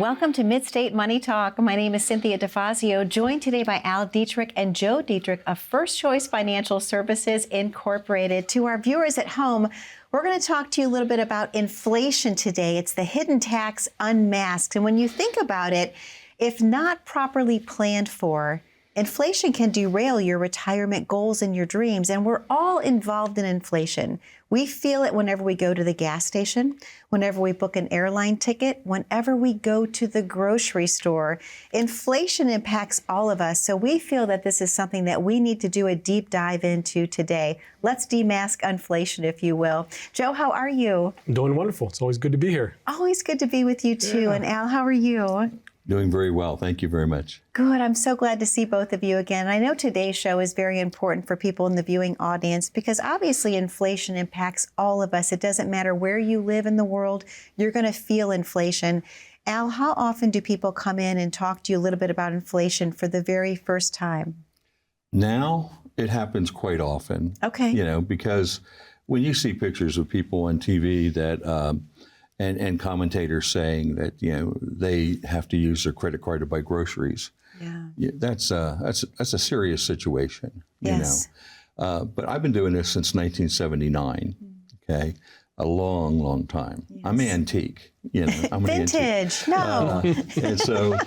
Welcome to Mid-State Money Talk. My name is Cynthia DeFazio, joined today by Al Dietrich and Joe Dietrich of First Choice Financial Services Incorporated. To our viewers at home, we're going to talk to you a little bit about inflation today. It's the hidden tax unmasked. And when you think about it, if not properly planned for, inflation can derail your retirement goals and your dreams, and we're all involved in inflation. We feel it whenever we go to the gas station, whenever we book an airline ticket, whenever we go to the grocery store. Inflation impacts all of us, so we feel that this is something that we need to do a deep dive into today. Let's demask inflation, if you will. Joe, how are you? I'm doing wonderful. It's always good to be here. Always good to be with you, too. Yeah. And Al, how are you? Doing very well. Thank you very much. Good. I'm so glad to see both of you again. I know today's show is very important for people in the viewing audience because obviously inflation impacts all of us. It doesn't matter where you live in the world, you're going to feel inflation. Al, how often do people come in and talk to you a little bit about inflation for the very first time? Now it happens quite often. Okay. You know, because when you see pictures of people on TV that and commentators saying that, you know, they have to use their credit card to buy groceries. Yeah. That's a serious situation. Yes. You know. But I've been doing this since 1979. Okay. A long, long time. Yes. I'm antique. You know. I'm Vintage. No. And so,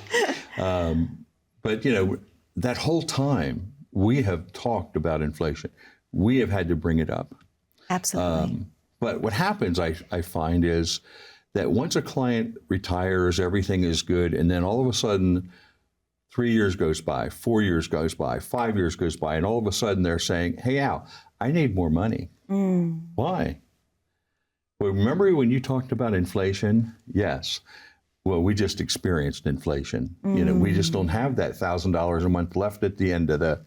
but you know, that whole time we have talked about inflation. We have had to bring it up. Absolutely. But what happens, I find, is that once a client retires, everything is good, and then all of a sudden, 3 years goes by, 4 years goes by, 5 years goes by, and all of a sudden they're saying, hey, Al, I need more money. Why? Well, remember when you talked about inflation? Yes. Well, we just experienced inflation. You know, we just don't have that $1,000 a month left at the end of the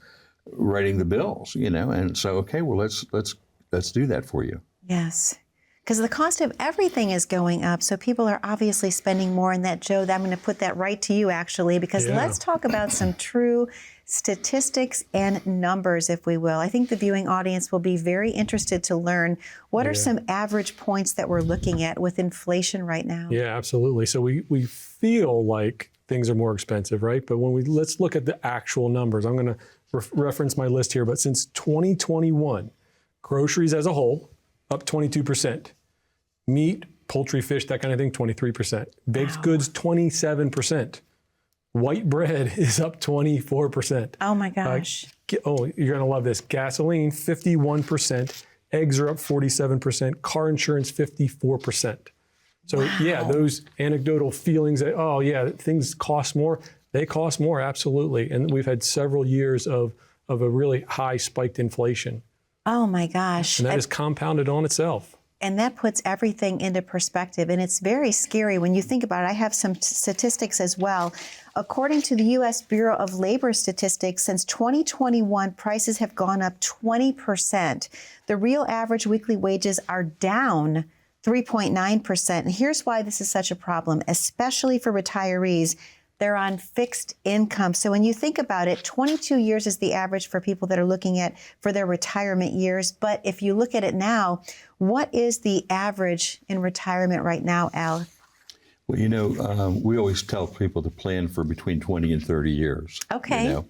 writing the bills, you know, and so, okay, well, let's do that for you. Yes, because the cost of everything is going up, so people are obviously spending more. And that, Joe, I'm going to put that right to you, actually, because let's talk about some true statistics and numbers, if we will. I think the viewing audience will be very interested to learn what are some average points that we're looking at with inflation right now. Yeah, absolutely. So we feel like things are more expensive, right? But when let's look at the actual numbers. I'm going to reference my list here, but since 2021, groceries as a whole, up 22%. Meat, poultry, fish, that kind of thing, 23%. Baked goods, 27%. White bread is up 24%. Oh my gosh. You're going to love this. Gasoline, 51%. Eggs are up 47%. Car insurance, 54%. So yeah, those anecdotal feelings that, oh yeah, things cost more. They cost more, absolutely. And we've had several years of a really high spiked inflation. Oh my gosh. And that is compounded on itself. And that puts everything into perspective. And it's very scary when you think about it. I have some statistics as well. According to the U.S. Bureau of Labor Statistics, since 2021, prices have gone up 20%. The real average weekly wages are down 3.9%. And here's why this is such a problem, especially for retirees. They're on fixed income. So when you think about it, 22 years is the average for people that are looking at for their retirement years. But if you look at it now, what is the average in retirement right now, Al? Well, you know, we always tell people to plan for between 20 and 30 years. Okay. You know?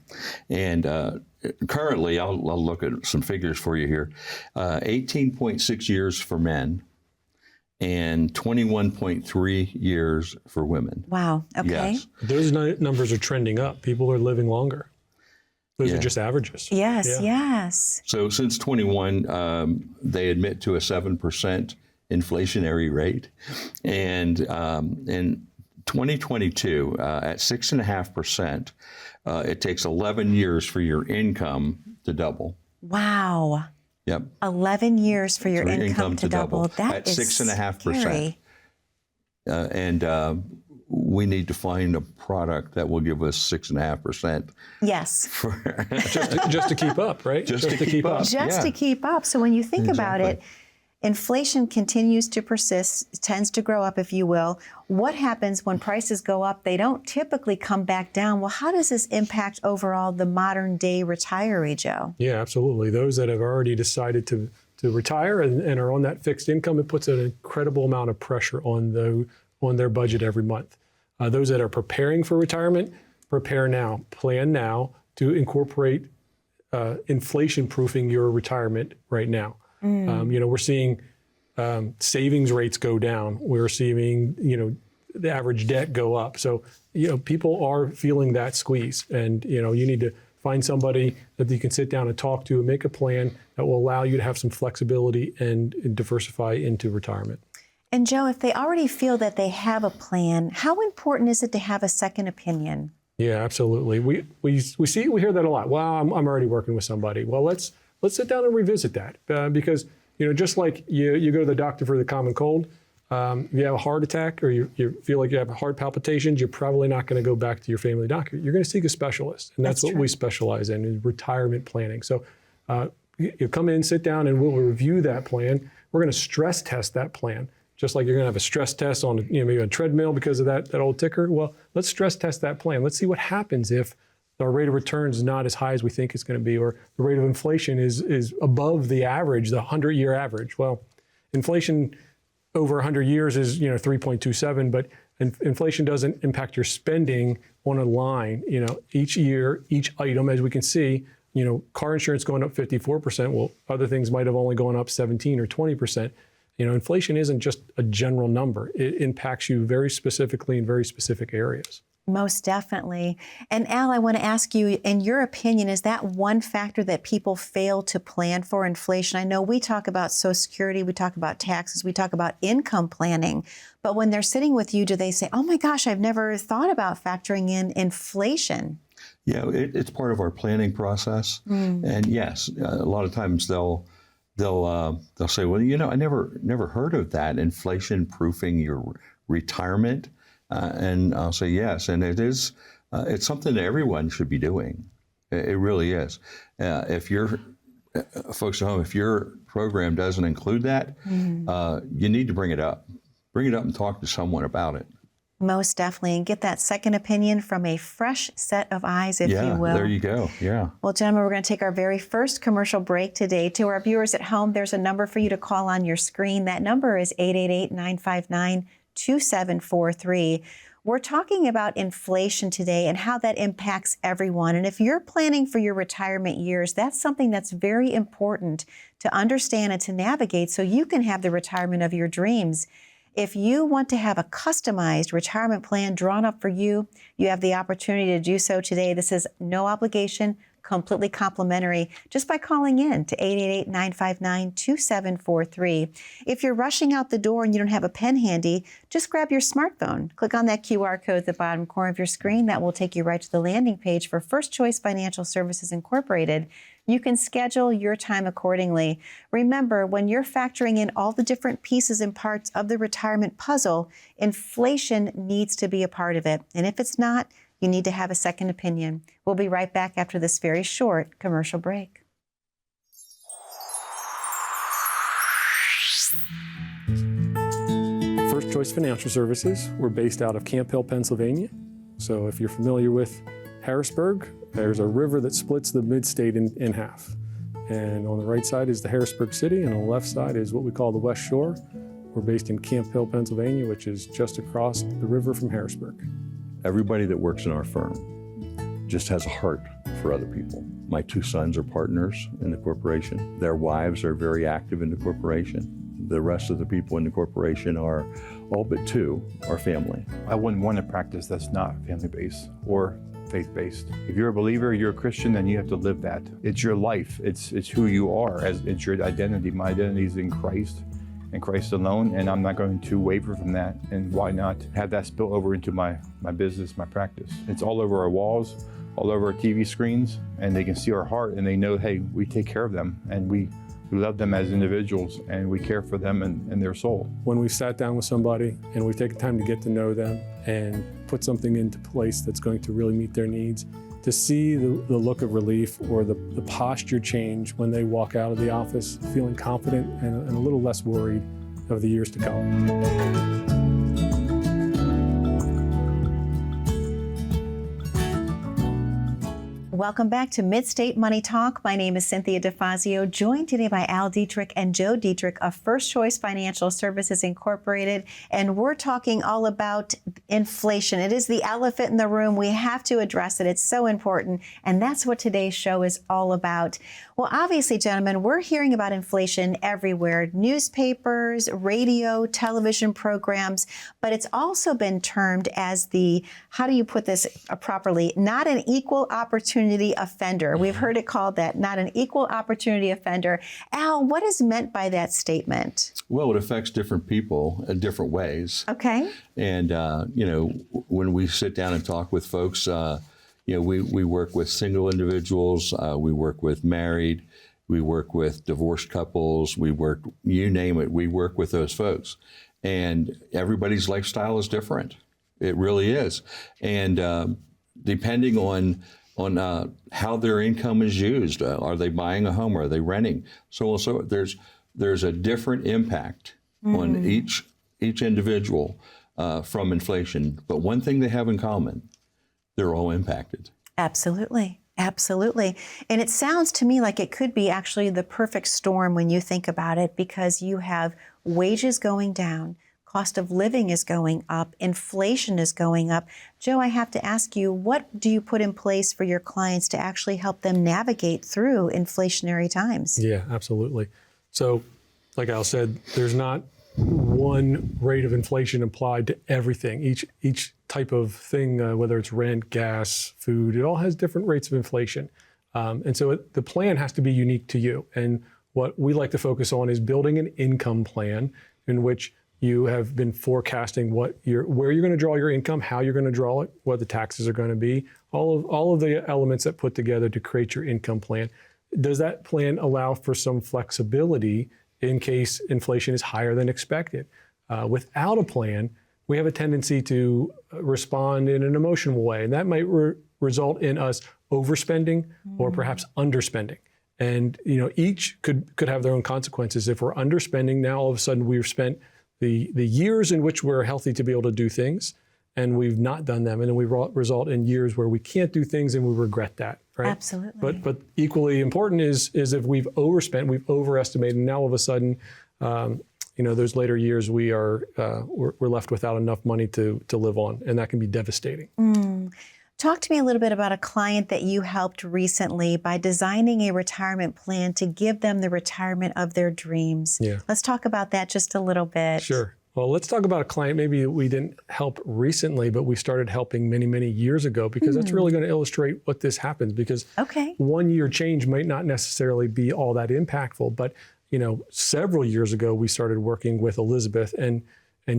And currently, I'll look at some figures for you here. 18.6 years for men and 21.3 years for women. Wow. Okay. Yes. Those numbers are trending up. People are living longer. Those are just averages. Yes, yes. So since 21, they admit to a 7% inflationary rate. And in 2022, at 6.5%, it takes 11 years for your income to double. Wow. Yep. 11 years for your income to double. That at is 6.5%. Scary. And we need to find a product that will give us 6.5%. Yes. just to keep up, right? Just to keep up. Just to keep up. So when you think about it, inflation continues to persist, tends to grow up, if you will. What happens when prices go up? They don't typically come back down. Well, how does this impact overall the modern day retiree, Joe? Yeah, absolutely. Those that have already decided to retire and are on that fixed income, it puts an incredible amount of pressure on their budget every month. Those that are preparing for retirement, prepare now, plan now to incorporate inflation proofing your retirement right now. We're seeing savings rates go down. We're seeing, the average debt go up. So, people are feeling that squeeze, and, you need to find somebody that you can sit down and talk to and make a plan that will allow you to have some flexibility and diversify into retirement. And Joe, if they already feel that they have a plan, how important is it to have a second opinion? Yeah, absolutely. We hear that a lot. Well, I'm already working with somebody. Well, let's sit down and revisit that because just like you go to the doctor for the common cold, if you have a heart attack or you feel like you have heart palpitations, you're probably not going to go back to your family doctor. You're going to seek a specialist, and that's what we specialize in is retirement planning. So you come in, sit down, and we'll review that plan. We're going to stress test that plan. Just like you're going to have a stress test on maybe a treadmill because of that old ticker. Well, let's stress test that plan. Let's see what happens if our rate of return is not as high as we think it's going to be, or the rate of inflation is above the average, the 100-year average. Well, inflation over 100 years is 3.27, but inflation doesn't impact your spending on a line. Each year, each item, as we can see, car insurance going up 54%. Well, other things might have only gone up 17 or 20%. Inflation isn't just a general number. It impacts you very specifically in very specific areas. Most definitely. And Al, I want to ask you, in your opinion, is that one factor that people fail to plan for, inflation? I know we talk about Social Security, we talk about taxes, we talk about income planning, but when they're sitting with you, do they say, oh my gosh, I've never thought about factoring in inflation? Yeah, it's part of our planning process. And yes, a lot of times they'll say, well, I never heard of that, inflation proofing your retirement. And I'll say yes, and it is. It's something that everyone should be doing. It really is. If you're folks at home, if your program doesn't include that, you need to bring it up. Bring it up and talk to someone about it. Most definitely, and get that second opinion from a fresh set of eyes, if you will. Yeah, there you go. Yeah. Well, gentlemen, we're going to take our very first commercial break today. To our viewers at home, there's a number for you to call on your screen. That number is 888-959-2743. We're talking about inflation today and how that impacts everyone. And if you're planning for your retirement years, that's something that's very important to understand and to navigate so you can have the retirement of your dreams. If you want to have a customized retirement plan drawn up for you, you have the opportunity to do so today. This is no obligation, completely complimentary, just by calling in to 888-959-2743. If you're rushing out the door and you don't have a pen handy, just grab your smartphone. Click on that QR code at the bottom corner of your screen. That will take you right to the landing page for First Choice Financial Services Incorporated. You can schedule your time accordingly. Remember, when you're factoring in all the different pieces and parts of the retirement puzzle, inflation needs to be a part of it. And if it's not, you need to have a second opinion. We'll be right back after this very short commercial break. First Choice Financial Services, we're based out of Camp Hill, Pennsylvania. So if you're familiar with Harrisburg, there's a river that splits the mid-state in half. And on the right side is the Harrisburg City, and on the left side is what we call the West Shore. We're based in Camp Hill, Pennsylvania, which is just across the river from Harrisburg. Everybody that works in our firm just has a heart for other people. My two sons are partners in the corporation. Their wives are very active in the corporation. The rest of the people in the corporation are, all but two, are family. I wouldn't want a practice that's not family-based or faith-based. If you're a believer, you're a Christian, then you have to live that. It's your life. It's who you are. It's your identity. My identity is in Christ and Christ alone, and I'm not going to waver from that. And why not have that spill over into my business, my practice? It's all over our walls, all over our TV screens, and they can see our heart, and they know, hey, we take care of them, and we love them as individuals, and we care for them and their soul. When we've sat down with somebody and we've taken time to get to know them and put something into place that's going to really meet their needs, to see the look of relief or the posture change when they walk out of the office feeling confident and a little less worried of the years to come. Welcome back to Mid-State Money Talk. My name is Cynthia DeFazio, joined today by Al Dietrich and Joe Dietrich of First Choice Financial Services Incorporated. And we're talking all about inflation. It is the elephant in the room. We have to address it. It's so important. And that's what today's show is all about. Well, obviously, gentlemen, we're hearing about inflation everywhere. Newspapers, radio, television programs. But it's also been termed as the, how do you put this properly, not an equal opportunity offender. We've heard it called that, not an equal opportunity offender. Al, what is meant by that statement? Well, it affects different people in different ways. Okay. And, when we sit down and talk with folks, we work with single individuals, we work with married, we work with divorced couples, you name it, we work with those folks. And everybody's lifestyle is different. It really is. And depending on how their income is used. Are they buying a home? Are they renting? So there's a different impact on each individual from inflation. But one thing they have in common, they're all impacted. Absolutely. Absolutely. And it sounds to me like it could be actually the perfect storm when you think about it, because you have wages going down, cost of living is going up, inflation is going up. Joe, I have to ask you, what do you put in place for your clients to actually help them navigate through inflationary times? Yeah, absolutely. So, like Al said, there's not one rate of inflation applied to everything. Each type of thing, whether it's rent, gas, food, it all has different rates of inflation. And so the plan has to be unique to you. And what we like to focus on is building an income plan in which you have been forecasting where you're going to draw your income, how you're going to draw it, what the taxes are going to be, all of the elements that put together to create your income plan. Does that plan allow for some flexibility in case inflation is higher than expected? Without a plan, we have a tendency to respond in an emotional way, and that might result in us overspending or perhaps underspending. And each could have their own consequences. If we're underspending, now all of a sudden we've spent the years in which we're healthy to be able to do things, and we've not done them, and then we result in years where we can't do things and we regret that, right? Absolutely. But equally important is if we've overspent, we've overestimated, and now all of a sudden, those later years we're left without enough money to live on, and that can be devastating. Talk to me a little bit about a client that you helped recently by designing a retirement plan to give them the retirement of their dreams. Yeah. Let's talk about that just a little bit. Sure. Well, let's talk about a client maybe we didn't help recently, but we started helping many, many years ago, because that's really going to illustrate what this happens. Because 1 year change might not necessarily be all that impactful, but several years ago we started working with Elizabeth, and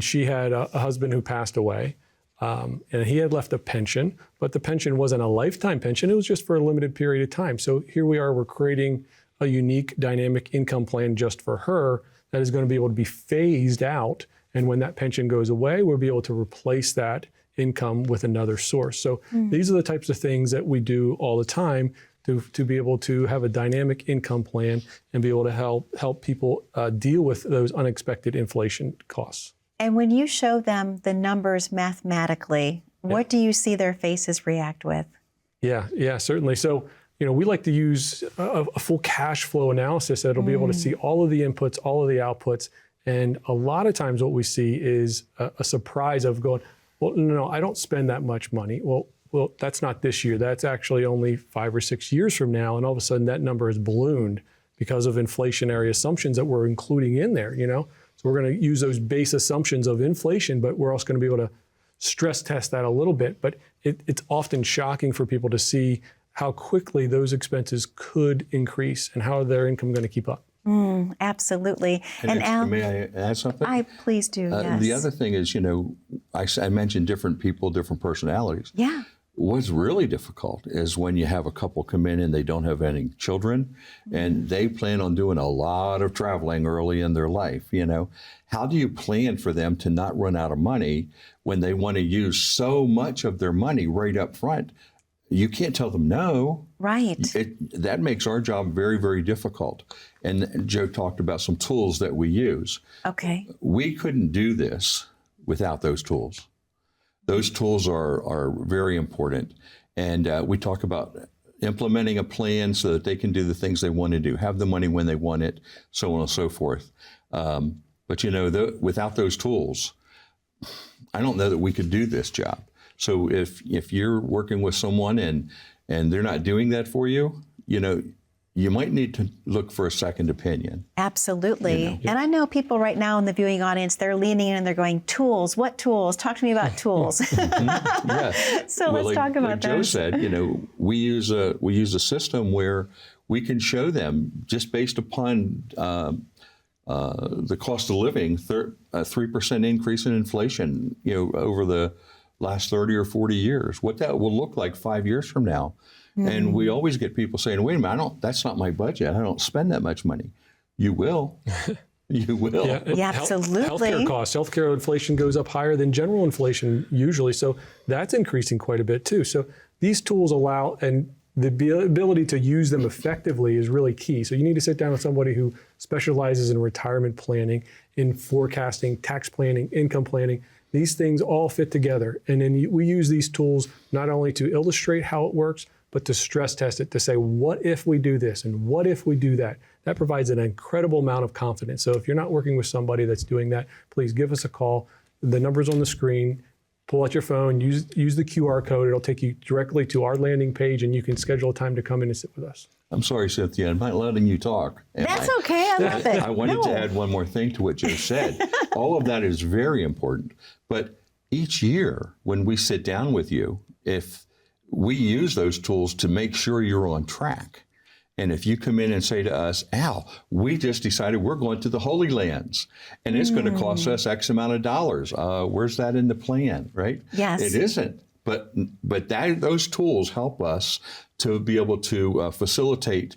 she had a husband who passed away. And he had left a pension, but the pension wasn't a lifetime pension. It was just for a limited period of time. So here we are, we're creating a unique dynamic income plan just for her that is going to be able to be phased out. And when that pension goes away, we'll be able to replace that income with another source. So these are the types of things that we do all the time to be able to have a dynamic income plan and be able to help people deal with those unexpected inflation costs. And when you show them the numbers mathematically, what do you see their faces react with? Yeah, certainly. So, we like to use a full cash flow analysis that'll be able to see all of the inputs, all of the outputs. And a lot of times what we see is a surprise of going, well, no, I don't spend that much money. Well, that's not this year. That's actually only 5 or 6 years from now. And all of a sudden that number has ballooned because of inflationary assumptions that we're including in there, So we're going to use those base assumptions of inflation, but we're also going to be able to stress test that a little bit. But it's often shocking for people to see how quickly those expenses could increase and how their income going to keep up. Absolutely. And Al, may I add something? Please do, yes. The other thing is, I mentioned different people, different personalities. Yeah. What's really difficult is when you have a couple come in and they don't have any children and they plan on doing a lot of traveling early in their life. How do you plan for them to not run out of money when they want to use so much of their money right up front? You can't tell them no. Right. That makes our job very, very difficult. And Joe talked about some tools that we use. Okay. We couldn't do this without those tools. Those tools are very important. And we talk about implementing a plan so that they can do the things they want to do, have the money when they want it, so on and so forth. But without those tools, I don't know that we could do this job. So if you're working with someone and they're not doing that for you, you might need to look for a second opinion. Absolutely. And I know people right now in the viewing audience, they're leaning in and they're going, tools, what tools? Talk to me about tools. Yeah. So let's talk about like that. Joe said, we use a system where we can show them just based upon the cost of living, 3% increase in inflation, over the last 30 or 40 years, what that will look like 5 years from now. And we always get people saying, wait a minute, that's not my budget. I don't spend that much money. You will. You will. Yeah, absolutely. Healthcare costs, healthcare inflation goes up higher than general inflation usually. So that's increasing quite a bit too. So these tools allow, and the ability to use them effectively is really key. So you need to sit down with somebody who specializes in retirement planning, in forecasting, tax planning, income planning. These things all fit together. And then we use these tools not only to illustrate how it works, but to stress test it, to say, what if we do this and what if we do that? That provides an incredible amount of confidence. So if you're not working with somebody that's doing that, please give us a call. The number's on the screen. Pull out your phone, use the QR code. It'll take you directly to our landing page, and you can schedule a time to come in and sit with us. I'm sorry, Cynthia, I'm not letting you talk. That's okay, I love it. I wanted to add one more thing to what Joe said. All of that is very important. But each year when we sit down with you, if we use those tools to make sure you're on track. And if you come in and say to us, Al, we just decided we're going to the Holy Lands and it's going to cost us X amount of dollars. Where's that in the plan, right? Yes. It isn't. But those tools help us to be able to facilitate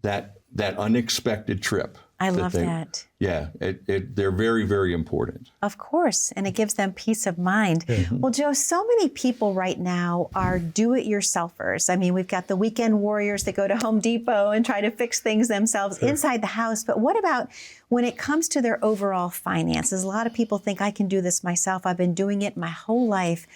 that unexpected trip. I love that. Yeah, they're very, very important. Of course, and it gives them peace of mind. Well, Joe, so many people right now are do-it-yourselfers. I mean, we've got the weekend warriors that go to Home Depot and try to fix things themselves inside the house. But what about when it comes to their overall finances? A lot of people think I can do this myself. I've been doing it my whole life.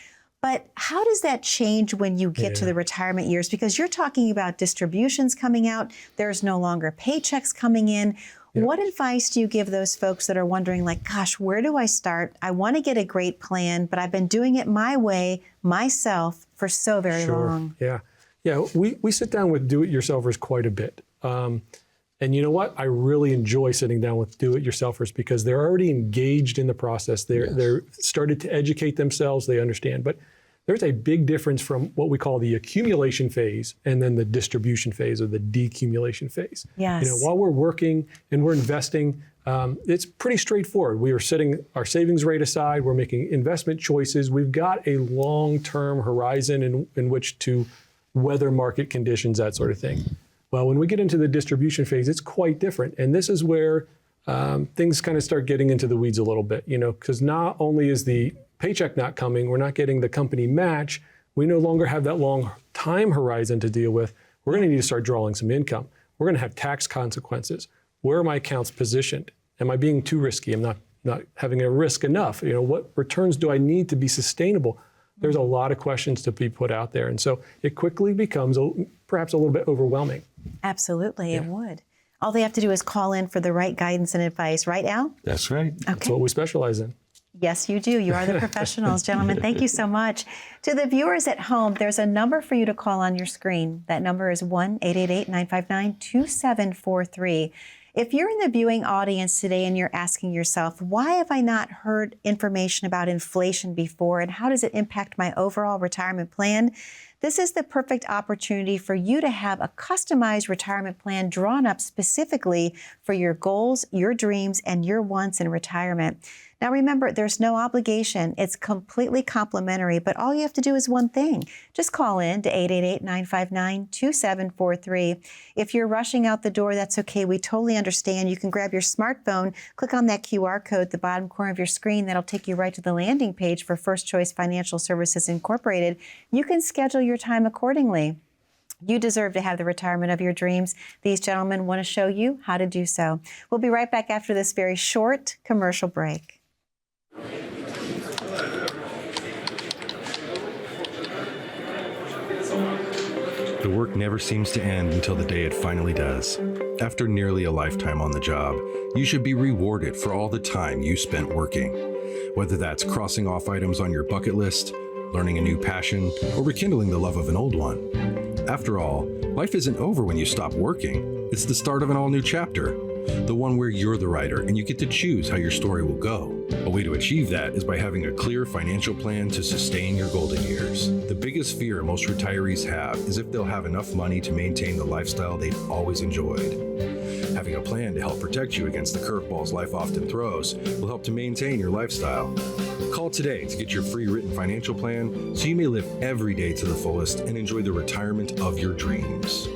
But how does that change when you get to the retirement years? Because you're talking about distributions coming out. There's no longer paychecks coming in. What advice do you give those folks that are wondering, like, gosh, where do I start? I want to get a great plan, but I've been doing it my way, myself, for so very long. Yeah. We sit down with do-it-yourselfers quite a bit. And you know what? I really enjoy sitting down with do-it-yourselfers because they're already engaged in the process. They're started to educate themselves. They understand. But there's a big difference from what we call the accumulation phase and then the distribution phase or the decumulation phase. Yes. While we're working and we're investing, it's pretty straightforward. We are setting our savings rate aside. We're making investment choices. We've got a long-term horizon in which to weather market conditions, that sort of thing. Well, when we get into the distribution phase, it's quite different. And this is where things kind of start getting into the weeds a little bit, because not only is the paycheck not coming, we're not getting the company match, we no longer have that long time horizon to deal with. We're going to need to start drawing some income. We're going to have tax consequences. Where are my accounts positioned? Am I being too risky? I'm not having a risk enough. What returns do I need to be sustainable? There's a lot of questions to be put out there. And so it quickly becomes perhaps a little bit overwhelming. Absolutely, it would. All they have to do is call in for the right guidance and advice, right, Al? That's right. Okay. That's what we specialize in. Yes, you do. You are the professionals, gentlemen. Thank you so much. To the viewers at home, there's a number for you to call on your screen. That number is 1-888-959-2743. If you're in the viewing audience today and you're asking yourself, why have I not heard information about inflation before and how does it impact my overall retirement plan? This is the perfect opportunity for you to have a customized retirement plan drawn up specifically for your goals, your dreams, and your wants in retirement. Now remember, there's no obligation. It's completely complimentary, but all you have to do is one thing. Just call in to 888-959-2743. If you're rushing out the door, that's okay. We totally understand. You can grab your smartphone, click on that QR code at the bottom corner of your screen. That'll take you right to the landing page for First Choice Financial Services Incorporated. You can schedule your time accordingly. You deserve to have the retirement of your dreams. These gentlemen want to show you how to do so. We'll be right back after this very short commercial break. The work never seems to end until the day it finally does. After nearly a lifetime on the job, you should be rewarded for all the time you spent working. Whether that's crossing off items on your bucket list, learning a new passion, or rekindling the love of an old one. After all, life isn't over when you stop working. It's the start of an all-new chapter. The one where you're the writer and you get to choose how your story will go. A way to achieve that is by having a clear financial plan to sustain your golden years. The biggest fear most retirees have is if they'll have enough money to maintain the lifestyle they've always enjoyed. Having a plan to help protect you against the curveballs life often throws will help to maintain your lifestyle. Call today to get your free written financial plan so you may live every day to the fullest and enjoy the retirement of your dreams.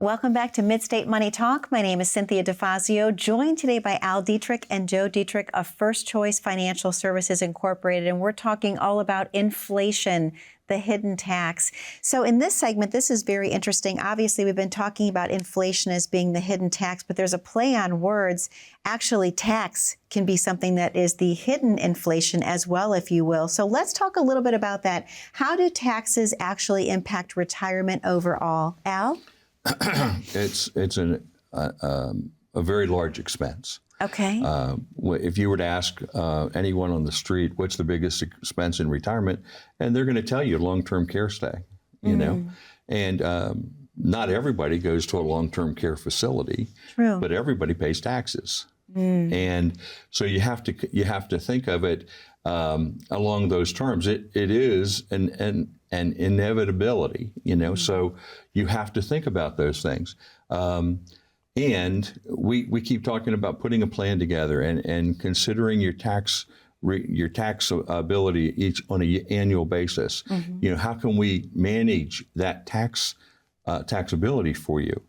Welcome back to Midstate Money Talk. My name is Cynthia DeFazio, joined today by Al Dietrich and Joe Dietrich of First Choice Financial Services Incorporated, and we're talking all about inflation, the hidden tax. So in this segment, this is very interesting. Obviously, we've been talking about inflation as being the hidden tax, but there's a play on words. Actually, tax can be something that is the hidden inflation as well, if you will. So let's talk a little bit about that. How do taxes actually impact retirement overall? Al? It's a very large expense. Okay. If you were to ask anyone on the street, what's the biggest expense in retirement, and they're going to tell you long-term care stay, you know, and not everybody goes to a long-term care facility, True. but everybody pays taxes, and so you have to think of it along those terms. It is an inevitability, you know, so you have to think about those things. And we keep talking about putting a plan together and considering your tax ability each on an annual basis. You know, how can we manage that taxability for you?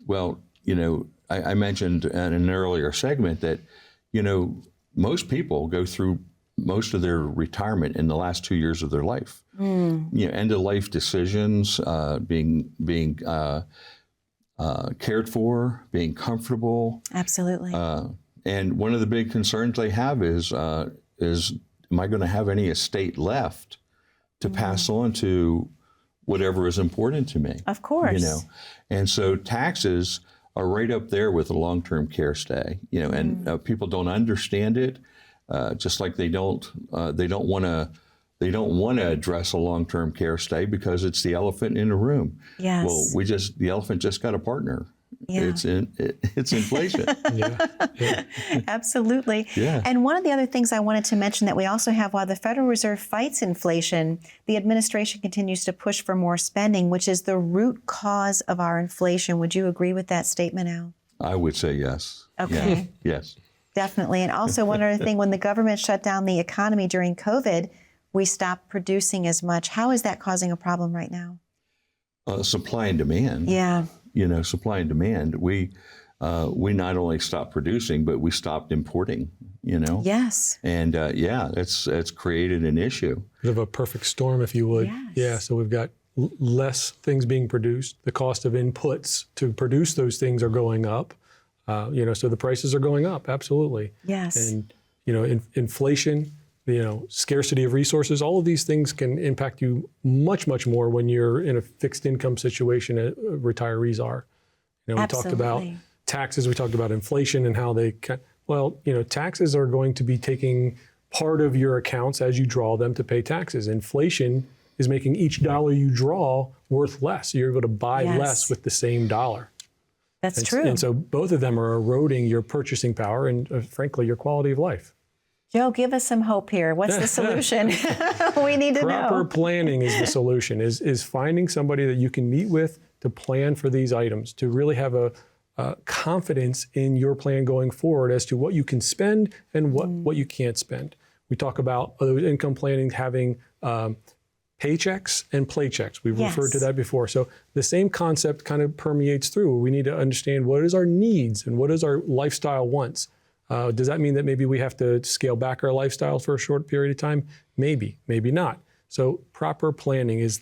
Well, you know, I mentioned in an earlier segment that, you know, most people go through most of their retirement in the last 2 years of their life. You know, end of life decisions, being cared for, being comfortable. Absolutely. And one of the big concerns they have is am I going to have any estate left to pass on to whatever is important to me? Of course. You know, and so taxes are right up there with a long-term care stay. You know, and people don't understand it, just like they don't want to address a long-term care stay because it's the elephant in the room. Yes. Well, the elephant just got a partner. Yeah. It's inflation. Yeah. Absolutely. Yeah. And one of the other things I wanted to mention that we also have, while the Federal Reserve fights inflation, the administration continues to push for more spending, which is the root cause of our inflation. Would you agree with that statement, Al? I would say yes. Okay. Yeah. Yes. Definitely. And also one other thing, when the government shut down the economy during COVID, we stopped producing as much. How is that causing a problem right now? Supply and demand. Yeah. You know, supply and demand. We not only stopped producing, but we stopped importing. You know. Yes. And it's created an issue. Bit of a perfect storm, if you would. Yes. Yeah. So we've got less things being produced. The cost of inputs to produce those things are going up. You know, so the prices are going up. Absolutely. Yes. And you know, inflation. You know, scarcity of resources, all of these things can impact you much, much more when you're in a fixed income situation as retirees are. You know, we talked about taxes, we talked about inflation and how they can, well, you know, taxes are going to be taking part of your accounts as you draw them to pay taxes. Inflation is making each dollar you draw worth less. You're able to buy less with the same dollar. That's true. And so both of them are eroding your purchasing power and frankly, your quality of life. Joe, give us some hope here. What's the solution? We need to know. Proper planning is the solution, is finding somebody that you can meet with to plan for these items, to really have a confidence in your plan going forward as to what you can spend and what you can't spend. We talk about income planning having paychecks and playchecks. We've referred to that before. So the same concept kind of permeates through. We need to understand what is our needs and what is our lifestyle wants. Does that mean that maybe we have to scale back our lifestyle for a short period of time? Maybe, maybe not. So proper planning is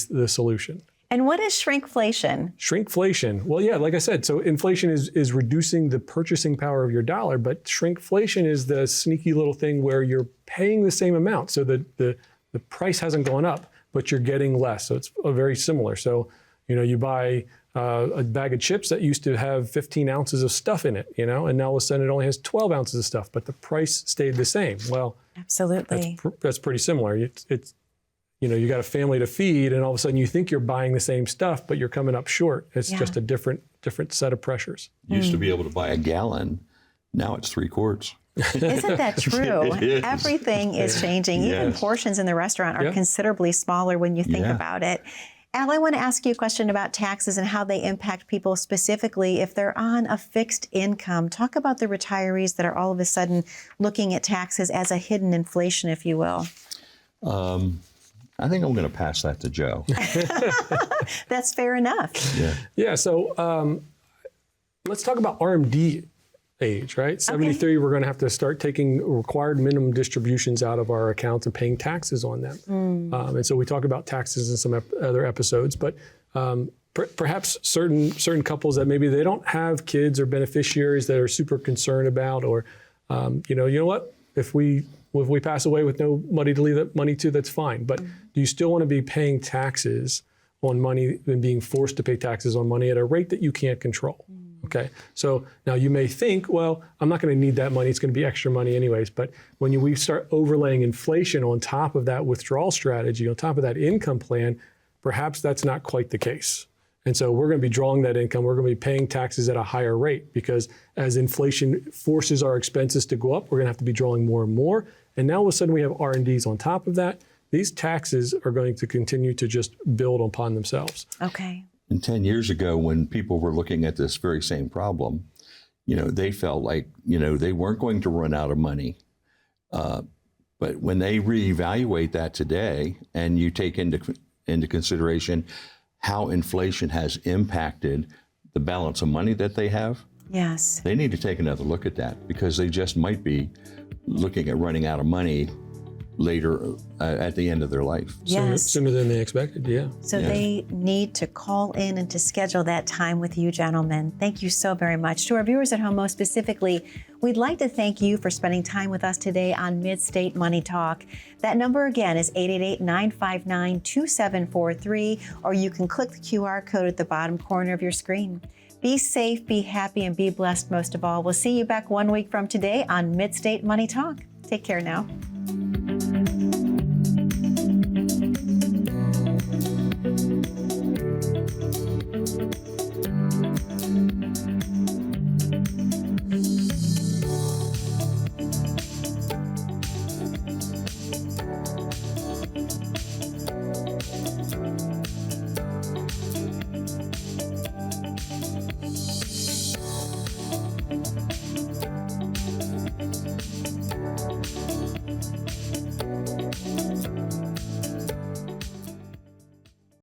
the solution. And what is shrinkflation? Shrinkflation. Well, yeah, like I said, so inflation is reducing the purchasing power of your dollar, but shrinkflation is the sneaky little thing where you're paying the same amount. So the price hasn't gone up, but you're getting less. So it's very similar. So, you buy a bag of chips that used to have 15 ounces of stuff in it, and now all of a sudden it only has 12 ounces of stuff, but the price stayed the same. Well, absolutely. That's pretty similar. It's you got a family to feed, and all of a sudden you think you're buying the same stuff, but you're coming up short. It's just a different set of pressures. Used to be able to buy a gallon. Now it's 3 quarts. Isn't that true? It is. Everything is changing. Even Yes. portions in the restaurant are considerably smaller when you think about it. Al, I want to ask you a question about taxes and how they impact people specifically if they're on a fixed income. Talk about the retirees that are all of a sudden looking at taxes as a hidden inflation, if you will. I think I'm going to pass that to Joe. That's fair enough. Yeah. So let's talk about RMD age, right? 73, we're going to have to start taking required minimum distributions out of our accounts and paying taxes on them. And so we talk about taxes in some other episodes, but perhaps certain couples that maybe they don't have kids or beneficiaries that are super concerned about, or you know what, if we pass away with no money to leave that money to, that's fine. But do you still want to be paying taxes on money and being forced to pay taxes on money at a rate that you can't control? Okay, so now you may think, well, I'm not going to need that money. It's going to be extra money anyways. But when we start overlaying inflation on top of that withdrawal strategy, on top of that income plan, perhaps that's not quite the case. And so we're going to be drawing that income. We're going to be paying taxes at a higher rate because as inflation forces our expenses to go up, we're going to have to be drawing more and more. And now all of a sudden we have R&Ds on top of that. These taxes are going to continue to just build upon themselves. Okay. And 10 years ago, when people were looking at this very same problem, they felt like, they weren't going to run out of money. But when they reevaluate that today and you take into consideration how inflation has impacted the balance of money that they have, yes, they need to take another look at that because they just might be looking at running out of money later at the end of their life. Yes. Sooner than they expected, yeah. So they need to call in and to schedule that time with you, gentlemen. Thank you so very much. To our viewers at home, most specifically, we'd like to thank you for spending time with us today on Mid-State Money Talk. That number again is 888-959-2743, or you can click the QR code at the bottom corner of your screen. Be safe, be happy, and be blessed most of all. We'll see you back 1 week from today on Mid-State Money Talk. Take care now.